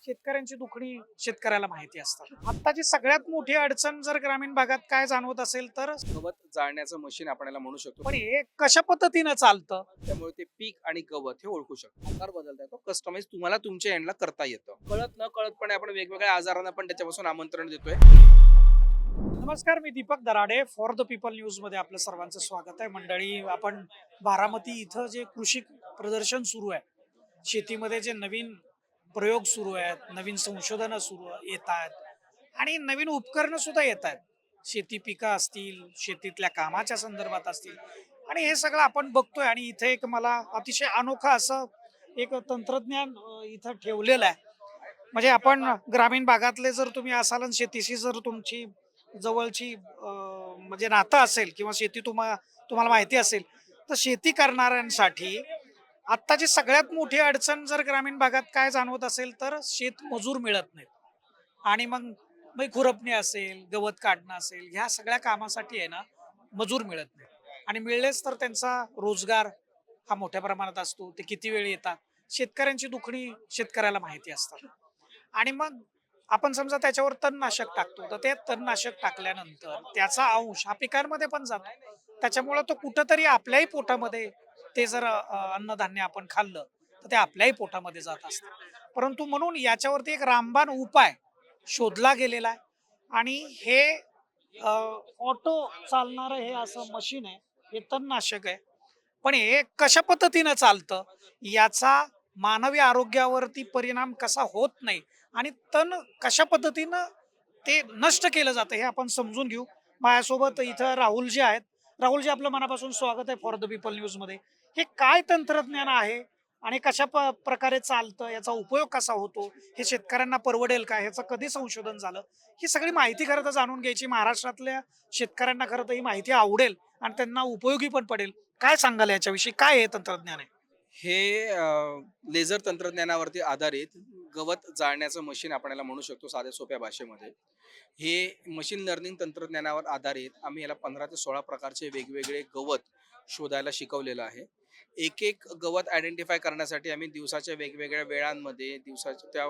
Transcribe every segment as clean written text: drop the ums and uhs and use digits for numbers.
शेतकऱ्यांची दुखणी शेतकऱ्याला माहिती असतात. आत्ताची सगळ्यात मोठी अडचण जर ग्रामीण भागात काय जाणवत असेल तर गवत जाळण्याचं मशीन आपल्याला म्हणू शकतो. पण हे कशा पद्धतीनं चालतं. त्यामुळे ते पीक आणि गवत हे ओळखू शकतो. आकार बदलता येतो, कस्टमाइज तुम्हाला तुमच्या एंडला करता येतं. कळत न कळतपणे आपण वेगवेगळ्या आजारांना पण त्याच्यापासून आमंत्रण देतोय. नमस्कार, मी Deepak Darade, for the people news मध्ये आपलं सर्वांचं स्वागत आहे. मंडळी, आपण बारामती इथं जे कृषी प्रदर्शन सुरू आहे, शेतीमध्ये जे नवीन प्रयोग सुरू आहेत, नवीन संशोधनं सुरू येत आहेत आणि नवीन उपकरणं सुद्धा येत आहेत. शेती पिकं असतील, शेतीतल्या कामाच्या संदर्भात असतील, आणि हे सगळं आपण बघतोय. आणि इथे एक मला अतिशय अनोखं असं एक तंत्रज्ञान इथं ठेवलेलं आहे. म्हणजे आपण ग्रामीण भागातले जर तुम्ही असाल आणि शेतीशी जर तुमची जवळची म्हणजे नातं असेल किंवा शेती तुम्हाला माहिती असेल, तर शेती करणाऱ्यांसाठी आत्ताची सगळ्यात मोठी अडचण जर ग्रामीण भागात काय जाणवत असेल तर शेतमजूर मिळत नाहीत. आणि मग मग खुरपणी असेल, गवत काढणं असेल, ह्या सगळ्या कामासाठी आहे ना, मजूर मिळत नाही. आणि मिळलेच तर त्यांचा रोजगार हा मोठ्या प्रमाणात असतो. ते किती वेळ येतात, शेतकऱ्यांची दुखणी शेतकऱ्याला माहिती असतात. आणि मग आपण समजा त्याच्यावर तणनाशक टाकतो, तर ते तणनाशक टाकल्यानंतर त्याचा अंश हा पिकांमध्ये पण जातो. त्याच्यामुळं तो कुठंतरी आपल्याही पोटामध्ये, ते जर अन्नधान्य आपण खाल्लं तर ते आपल्याही पोटामध्ये जात असतं. परंतु म्हणून याच्यावरती एक रामबाण उपाय शोधला गेलेला आहे. आणि हे ऑटो चालणारं हे असं मशीन आहे, हे तणनाशक आहे. पण हे कशा पद्धतीनं चालतं, याचा मानवी आरोग्यावरती परिणाम कसा होत नाही आणि तण कशा पद्धतीनं ते नष्ट केलं जातं हे आपण समजून घेऊ. माझ्यासोबत इथं राहुल जी आहेत. राहुलजी, आपलं मनापासून स्वागत आहे फॉर द पीपल न्यूज मध्ये. हे काय तंत्रज्ञान आहे आणि कशा प्रकारे चालतं, याचा उपयोग कसा होतो, हे शेतकऱ्यांना परवडेल का, ह्याचं कधी संशोधन झालं, ही सगळी माहिती खरं तर जाणून घ्यायची. महाराष्ट्रातल्या शेतकऱ्यांना खरं तर ही माहिती आवडेल आणि त्यांना उपयोगी पण पडेल. काय सांगाल याच्याविषयी, काय हे तंत्रज्ञान आहे? हे लेझर तंत्रज्ञानावरती आधारित गवत जाळण्याचं मशीन आपल्याला म्हणू शकतो साध्या सोप्या भाषेमध्ये. हे मशीन लर्निंग तंत्रज्ञानावर आधारित आम्ही याला 15 ते 16 प्रकारचे वेगवेगळे गवत शोधायला शिकवलेलं आहे. एक एक गवत आयडेंटिफाय करण्यासाठी आम्ही दिवसाच्या वेगवेगळ्या वेळांमध्ये दिवसाच्या त्या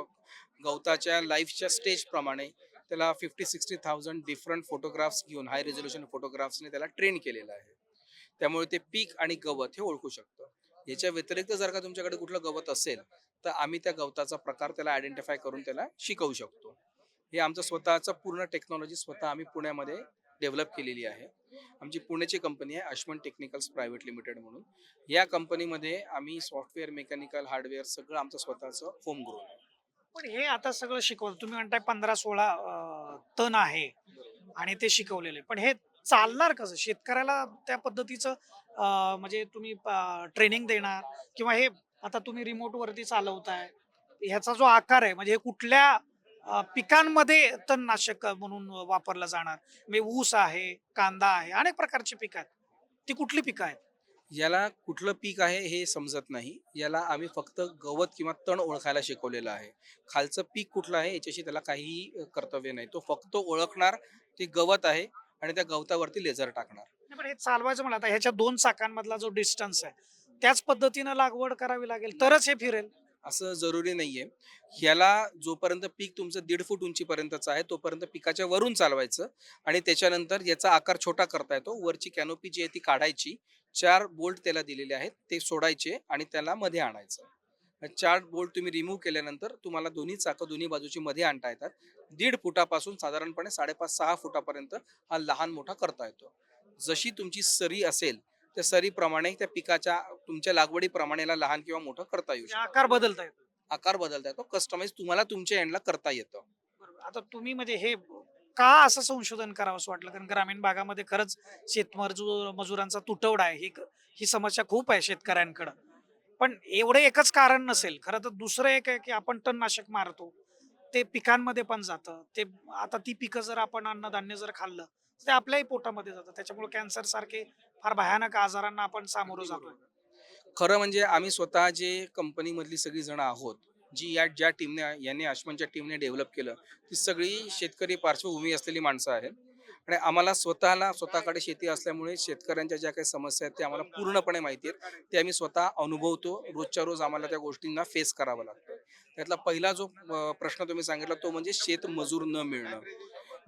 गवताच्या लाईफच्या स्टेजप्रमाणे त्याला 50-60,000 डिफरंट फोटोग्राफ्स घेऊन हाय रेझोल्युशन फोटोग्राफ्सने त्याला ट्रेन केलेलं आहे. त्यामुळे ते पीक आणि गवत हे ओळखू शकतं. याच्या व्यतिरिक्त जर का तुमच्याकडे कुठलं गवत असेल तर आम्ही त्या गवताचा प्रकार त्याला आयडेंटिफाय करून त्याला शिकवू शकतो. हे आमचं स्वतःचं पूर्ण टेक्नॉलॉजी स्वतः आम्ही पुण्यामध्ये डेव्हलप केलेली आहे. आमची पुण्याची कंपनी आहे अश्मन टेक्निकल्स प्रायव्हेट लिमिटेड म्हणून. या कंपनीमध्ये आम्ही सॉफ्टवेअर, मेकॅनिकल, हार्डवेअर सगळं आमचं स्वतःचं होम ग्रोन आहे. पण हे आता सगळं शिकवलं तुम्ही, म्हणताय 15-16 तण आहे आणि ते शिकवलेले, पण हे चालणार कसं शेतकऱ्याला? त्या पद्धतीचं म्हणजे तुम्ही ट्रेनिंग देणार किंवा हे आता तुम्ही रिमोट वरती चालवताय, ह्याचा जो आकार आहे, म्हणजे हे कुठल्या पिकांमध्ये तणनाशक म्हणून वापरलं जाणार? म्हणजे ऊस आहे, कांदा आहे, अनेक प्रकारची पिकं आहेत. ती कुठली पिकं आहेत? याला कुठलं पीक आहे हे समजत नाही. याला आम्ही फक्त गवत किंवा तण ओळखायला शिकवलेलं आहे. खालचं पीक कुठलं आहे याच्याशी त्याला काहीही कर्तव्य नाही. तो फक्त ओळखणार ते गवत आहे आणि त्या गवतावरती लेझर टाकणार. नाही, पण हे चालवायचं मला आता, ह्याच्या दोन चाकांमधला जो डिस्टन्स आहे, त्याच पद्धतीनं लागवड करावी लागेल तरच हे फिरेल. असं जरुरी नाहीये. ह्याला जोपर्यंत पीक तुमचं 1.5 फूट उंचीपर्यंतचं आहे तोपर्यंत पिकाच्या वरून चालवायचं आणि त्याच्यानंतर याचा आकार छोटा करता येतो. वरची कॅनोपी जी आहे ती काढायची. 4 बोल्ट त्याला दिलेले आहेत. ते सोडायचे आणि त्याला मध्ये आणायचं. 4 बोल्ट तुम्ही रिमूव्ह केल्यानंतर तुम्हाला दोन्ही चाकं दोन्ही बाजूची मध्ये आणता येतात. 1.5 फुटापासून साधारणपणे 5.5-6 फुटापर्यंत हा लहान मोठा करता येतो. जशी तुमची सरी असेल त्या सरीप्रमाणे त्या पिकाच्या तुमच्या लागवडीप्रमाणे याला लहान किंवा मोठं करता येऊ म्हणजे शकतं. आकार बदलता येतो. आकार बदलता येतो. कस्टमाइज तुम्हाला तुमच्या एंडला करता येतं. बरोबर. आता तुम्ही म्हणजे हे का असं संशोधन करावंसं वाटलं? कारण ग्रामीण भागामध्ये खरंच मजुरांचा तुटवडा आहे. ही समस्या खूप आहे शेतकऱ्यांकडं. पण एवढं एकच कारण नसेल. खरं तर दुसरं एक आहे, की आपण तणनाशक मारतो. ते पिकांमध्ये पण जातं. ते आता ती पिकं जर आपण अन्नधान्य जर खाल्लं, तर ते आपल्याही पोटामध्ये जातं. त्याच्यामुळे कॅन्सर सारखे फार भयानक आजारांना आपण सामोरं जातो. खरं म्हणजे आम्ही स्वतः जे कंपनीमधली सगळी जण आहोत, जी ज्या टीमने याने अश्मनच्या टीमने डेव्हलप केलं, ती सगळी शेतकरी पार्श्वभूमी असलेली माणसं आहेत. आणि आम्हाला स्वतःकडे शेती असल्यामुळे शेतकऱ्यांच्या ज्या काही समस्या आहेत त्या आम्हाला पूर्णपणे माहिती आहेत. ते आम्ही स्वतः अनुभवतो. रोजच्या रोज आम्हाला त्या गोष्टींना फेस करावं लागतं. त्यातला पहिला जो प्रश्न तुम्ही सांगितला तो म्हणजे शेतमजूर न मिळणं.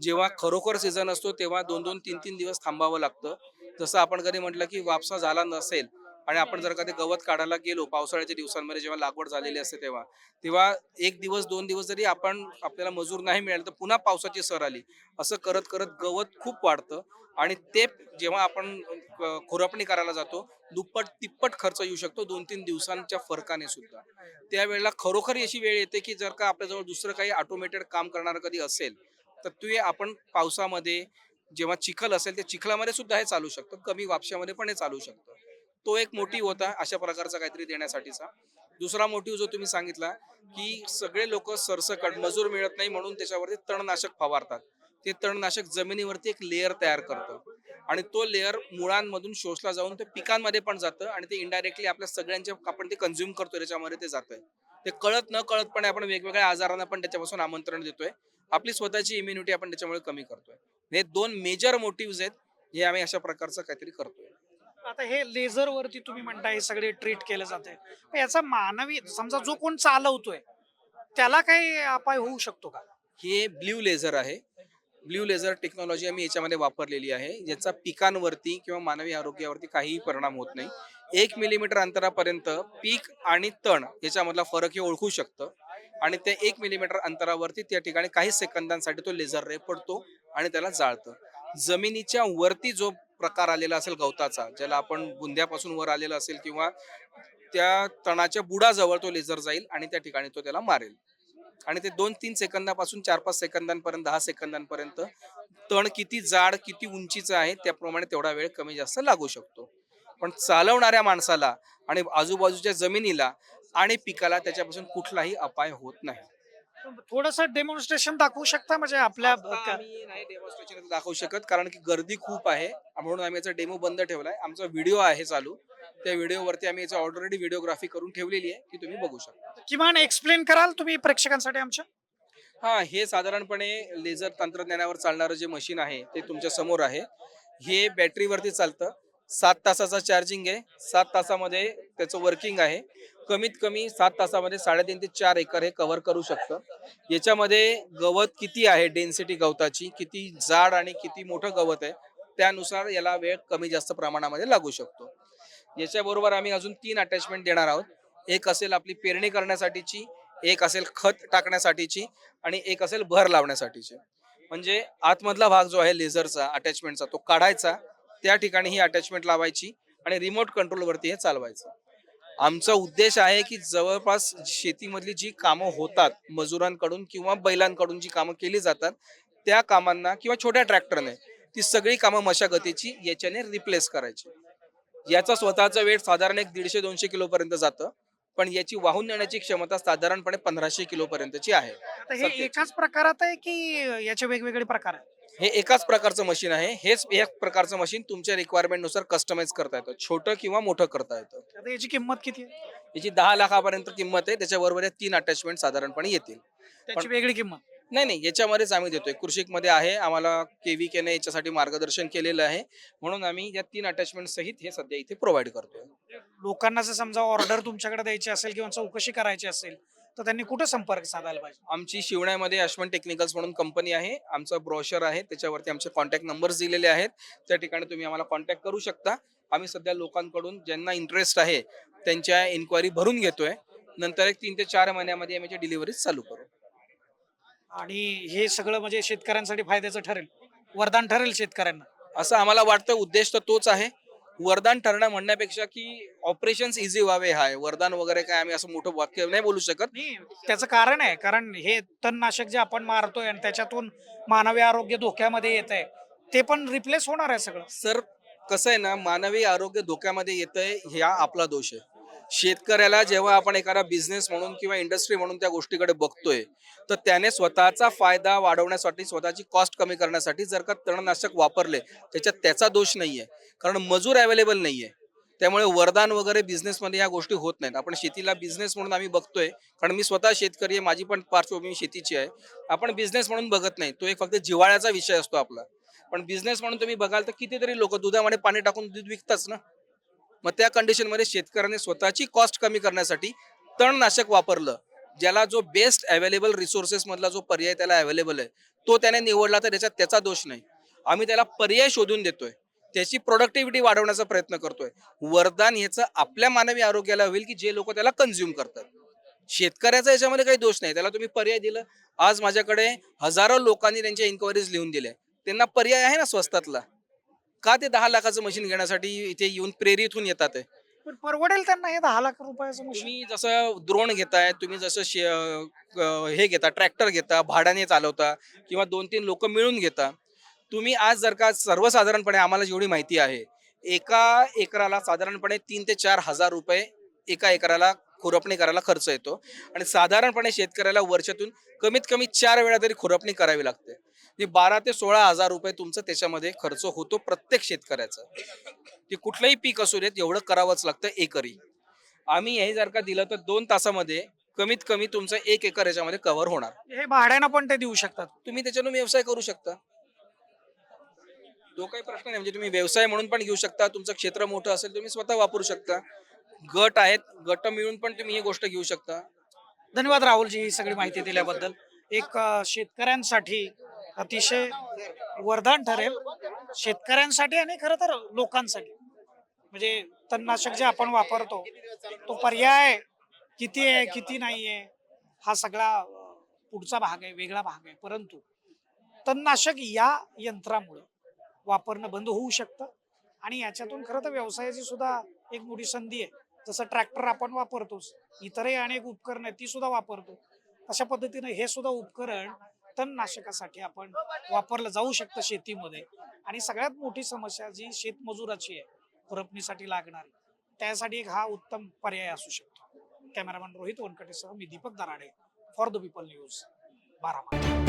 जेव्हा खरोखर सीझन असतो तेव्हा 2-2, 3-3 दिवस थांबावं लागतं. जसं आपण कधी म्हटलं की वापसा झाला नसेल आणि आपण जर कधी गवत काढायला गेलो पावसाळ्याच्या दिवसांमध्ये जेव्हा लागवड झालेली असते तेव्हा, तेव्हा 1 दिवस 2 दिवस जरी आपल्याला मजूर नाही मिळाले तर पुन्हा पावसाची सर आली. असं करत करत गवत खूप वाढतं आणि ते जेव्हा आपण खुरपणी करायला जातो, दुप्पट तिप्पट खर्च येऊ शकतो 2-3 दिवसांच्या फरकाने सुद्धा. त्यावेळेला खरोखर अशी वेळ येते की जर का आपल्याजवळ दुसरं काही ऑटोमेटेड काम करणारं कधी असेल, तर ते आपण पावसामध्ये जेव्हा चिखल असेल त्या चिखलामध्ये सुद्धा हे चालू शकतं. कमी वापशामध्ये पण हे चालू शकतं. तो एक मोटिव्ह होता अशा प्रकारचा काहीतरी देण्यासाठीचा. दुसरा मोटिव्ह जो तुम्ही सांगितला, की सगळे लोकं सरसकट मजूर मिळत नाही म्हणून त्याच्यावरती तणनाशक फवारतात. ते तणनाशक जमिनीवरती एक लेयर तयार करतं आणि तो लेयर मुळांमधून शोषला जाऊन ते पिकांमध्ये पण जातं आणि ते इनडायरेक्टली आपल्या सगळ्यांच्या आपण ते कन्झ्युम करतो त्याच्यामध्ये ते जातंय. ते कळत न कळतपणे आपण वेगवेगळ्या आजारांना पण त्याच्यापासून आमंत्रण देतोय. आपली स्वतःची इम्युनिटी आपण त्याच्यामुळे कमी करतोय. हे 2 मेजर मोटिव्हज आहेत. हे आम्ही अशा प्रकारचं काहीतरी करतोय. आता हे लेझर वरती तुम्ही म्हणताय हे सगळे ट्रीट केलं जाते याचा मानवी समजा जो कोण चालवतोय त्याला काही अपाय होऊ शकतो का? हे ब्ल्यू लेझर आहे. ब्ल्यू लेझर टेक्नॉलॉजी आम्ही याच्यामध्ये वापरलेली आहे. याचा पिकांवरती किंवा मानवी आरोग्यावरती काहीही परिणाम होत नाही. 1 मिलीमीटर अंतरापर्यंत पीक आणि तण याच्यामधला फरक हे ओळखू शकतं आणि त्या 1 मिलीमीटर अंतरावरती त्या ठिकाणी काही सेकंदांसाठी तो लेझर रे पडतो आणि त्याला जाळतं. जमिनीच्या वरती जो प्रकार आलेला असेल गवताचा, ज्याला आपण बुंध्यापासून वर आलेला असेल किंवा त्या तणाच्या बुडाजवळ तो लेझर जाईल आणि त्या ठिकाणी तो त्याला मारेल. आणि ते 2-3 सेकंदापासून 4-5 सेकंदांपर्यंत 10 सेकंदांपर्यंत तण किती जाड किती उंचीचं आहे त्याप्रमाणे तेवढा वेळ कमी जास्त लागू शकतो. पण चालवणाऱ्या माणसाला आणि आजूबाजूच्या जमिनीला आणि पिकाला त्याच्यापासून कुठलाही अपाय होत नाही. थोडस डेमॉन्स्ट्रेशन दाखवू शकता म्हणजे आपल्या आता आम्ही नाही डेमॉन्स्ट्रेशन दाखवू शकत कारण की गर्दी खूप आहे म्हणून आम्ही याचा डेमो बंद ठेवलाय. आमचा व्हिडिओ आहे चालू. त्या व्हिडिओवरती आम्ही याची ऑलरेडी व्हिडिओग्राफी करून ठेवलेली आहे ती तुम्ही बघू शकता. किमान एक्सप्लेन कराल तुम्ही प्रेक्षकांसाठी आमच्या? हा हे साधारणपणे लेझर तंत्रज्ञानावर चालणारं जे मशीन आहे ते तुमच्या समोर आहे. हे बॅटरीवरती चालतं. 7 तासाचा चार्जिंग आहे. 7 तासामध्ये त्याचं वर्किंग आहे. कमीत कमी 7 तासामध्ये 3.5 ते 4 एकर हे कव्हर करू शकतं. याच्यामध्ये गवत किती आहे, डेन्सिटी गवताची किती जाड आणि किती मोठं गवत आहे त्यानुसार याला वेळ कमी जास्त प्रमाणामध्ये लागू शकतो. याच्याबरोबर आम्ही अजून 3 अटॅचमेंट देणार आहोत. एक असेल आपली पेरणी करण्यासाठीची, एक असेल खत टाकण्यासाठीची आणि एक असेल भर लावण्यासाठीची. म्हणजे आतमधला भाग जो आहे लेझरचा अटॅचमेंटचा तो काढायचा, त्या ठिकाणी ही अटॅचमेंट लावायची आणि रिमोट कंट्रोलवरती हे चालवायचं. आमचा उद्देश आहे की जवळपास शेतीमधली जी कामं होतात मजुरांकडून किंवा बैलांकडून जी कामं केली जातात त्या कामांना किंवा छोट्या ट्रॅक्टरने ती सगळी कामं मशागतीची याच्याने रिप्लेस करायची. याचा स्वतःचा वेट साधारण एक 150-200 किलो पर्यंत जातं. पण याची वाहून नेण्याची क्षमता साधारणपणे 1500 किलो पर्यंतची आहे आता हे सध्याची. एकाच प्रकारात आहे की याचे वेगवेगळे प्रकार आहे? हे एकाच प्रकारचं मशीन आहे. हेच एक प्रकारचं मशीन तुमच्या रिक्वायरमेंट नुसार कस्टमाइज करता येतं. छोटं किंवा मोठं करता येतं. आता याची किंमत किती आहे? याची 10 लाखापर्यंत किंमत आहे. त्याच्याबरोबर या 3 अटॅचमेंट साधारणपणे येतील. पण त्याची वेगळी किंमत? नाही, नाही याच्यामध्येच आम्ही देतोय. कृषिकमध्ये आहे. आम्हाला केव्हीकेने याच्यासाठी मार्गदर्शन केलेलं आहे. म्हणून आम्ही या 3 अटॅचमेंट सहित हे सध्या इथे प्रोव्हाईड करतोय. लोकांना जर समजा ऑर्डर तुमच्याकडे द्यायची असेल किंवा चौकशी करायची असेल तर त्यांनी कुठे संपर्क साधायला पाहिजे? आमची शिवण्यामध्ये अश्वन टेक्निकल्स म्हणून कंपनी आहे. आमचा ब्रोशर आहे. त्याच्यावरती आमचे कॉन्टॅक्ट नंबर्स दिलेले आहेत. त्या ठिकाणी तुम्ही आम्हाला कॉन्टॅक्ट करू शकता. आम्ही सध्या लोकांकडून ज्यांना इंटरेस्ट आहे त्यांच्या इन्क्वायरी भरून घेतोय. नंतर एक 3 ते 4 महिन्यामध्ये आम्ही याची डिलिव्हरी चालू करू. आणि हे सगळं म्हणजे शेतकऱ्यांसाठी फायद्याचं ठरेल, वरदान ठरेल शेतकऱ्यांना. असं आम्हाला वाटतं उद्देश तर तोच आहे. वरदान ठरणं म्हणण्यापेक्षा की ऑपरेशन्स इझी व्हावे हा आहे. वरदान वगैरे काय आम्ही असं मोठं वाक्य नाही बोलू शकत. नाही, त्याचं कारण आहे कारण हे तणनाशक जे आपण मारतोय आणि त्याच्यातून मानवी आरोग्य धोक्यामध्ये येत आहे ते पण रिप्लेस होणार आहे सगळं. सर कसं आहे ना मानवी आरोग्य धोक्यामध्ये येतंय ह्या आपला दोष आहे. शेतकऱ्याला जेव्हा आपण एखादा बिझनेस म्हणून किंवा इंडस्ट्री म्हणून त्या गोष्टीकडे बघतोय तर त्याने स्वतःचा फायदा वाढवण्यासाठी स्वतःची कॉस्ट कमी करण्यासाठी जर का तणनाशक वापरले त्याच्यात त्याचा दोष नाहीये कारण मजूर अवेलेबल नाहीये. त्यामुळे वरदान वगैरे बिझनेसमध्ये या गोष्टी होत नाहीत. आपण शेतीला बिझनेस म्हणून आम्ही बघतोय कारण मी स्वतः शेतकरी आहे. माझी पण पार्श्वभूमी शेतीची आहे. आपण बिझनेस म्हणून बघत नाही. तो एक फक्त जिव्हाळ्याचा विषय असतो आपला. पण बिझनेस म्हणून तुम्ही बघाल तर कितीतरी लोक दुधामध्ये पाणी टाकून दूध विकताच ना. मग त्या कंडिशनमध्ये शेतकऱ्याने स्वतःची कॉस्ट कमी करण्यासाठी तणनाशक वापरलं ज्याला जो बेस्ट अवेलेबल रिसोर्सेस मधला जो पर्याय त्याला अवेलेबल आहे तो त्याने निवडला तर त्याच्यात त्याचा दोष नाही. आम्ही त्याला पर्याय शोधून देतोय, त्याची प्रोडक्टिव्हिटी वाढवण्याचा प्रयत्न करतोय. वरदान ह्याचं आपल्या मानवी आरोग्याला होईल की जे लोक त्याला कन्झ्युम करतात. शेतकऱ्याचा याच्यामध्ये काही दोष नाही, त्याला तुम्ही पर्याय दिलं. आज माझ्याकडे हजारो लोकांनी त्यांच्या इन्क्वायरीज लिहून दिल्या, त्यांना पर्याय आहे ना स्वस्तातला. का ते 10 लाखाचं मशीन घेण्यासाठी इथे येऊन प्रेरित होऊन येतात आहे? पण परवडेल त्यांना हे 10 लाख रुपयाचं मशीन? तुम्ही जसं ड्रोन घेताय, तुम्ही जसं हे घेता, ट्रॅक्टर घेता, भाड्याने चालवता किंवा 2-3 लोक मिळून घेता. तुम्ही आज जर का सर्वसाधारणपणे आम्हाला जेवढी माहिती आहे, एका एकराला साधारणपणे 3,000 ते 4,000 रुपये एका एकराला खुरपणी करायला खर्च येतो आणि साधारणपणे शेतकऱ्याला वर्षातून कमीत कमी 4 वेळा तरी खुरपणी करावी लागते. 12,000 ते 16,000 रुपये तुमचं त्याच्यामध्ये खर्च होतो प्रत्येक शेतकऱ्याचा. ते कुठलंही पीक असू देत एवढं करावंच लागतं एकरी. आम्ही हे जर का दिलं तर 2 तासामध्ये कमीत कमी तुमचं 1 एकर याच्यामध्ये कव्हर होणार. हे भाड्यानं पण ते देऊ शकतात. तुम्ही त्याच्यातून व्यवसाय करू शकता. तो काही प्रश्न नाही, म्हणजे तुम्ही व्यवसाय म्हणून पण घेऊ शकता. तुमचं क्षेत्र मोठं असेल तुम्ही स्वतः वापरू शकता. गट आहेत, गट मिळून पण तुम्ही ही गोष्ट घेऊ शकता. धन्यवाद राहुलजी ही सगळी माहिती दिल्याबद्दल. एक शेतकऱ्यांसाठी अतिशय वरदान ठरेल, शेतकऱ्यांसाठी आणि खरं तर लोकांसाठी. म्हणजे तणनाशक जे आपण वापरतो तो पर्याय किती आहे किती नाहीये हा सगळा पुढचा भाग आहे, वेगळा भाग आहे. परंतु तणनाशक या यंत्रामुळे वापरणं बंद होऊ शकतं आणि याच्यातून खरं तर व्यवसायाची सुद्धा एक मोठी संधी आहे. जसं ट्रॅक्टर आपण वापरतोच, इतरही अनेक उपकरणं आहेत ती सुद्धा वापरतो. अशा पद्धतीने हे सुद्धा उपकरण तणनाशकासाठी आपण वापरलं जाऊ शकतं शेतीमध्ये. आणि सगळ्यात मोठी समस्या जी शेतमजुराची आहे, खुरपणीसाठी लागणारी, त्यासाठी एक हा उत्तम पर्याय असू शकतो. कॅमेरामॅन रोहित वनकटेसह मी Deepak Darade, for the people news, Baramati.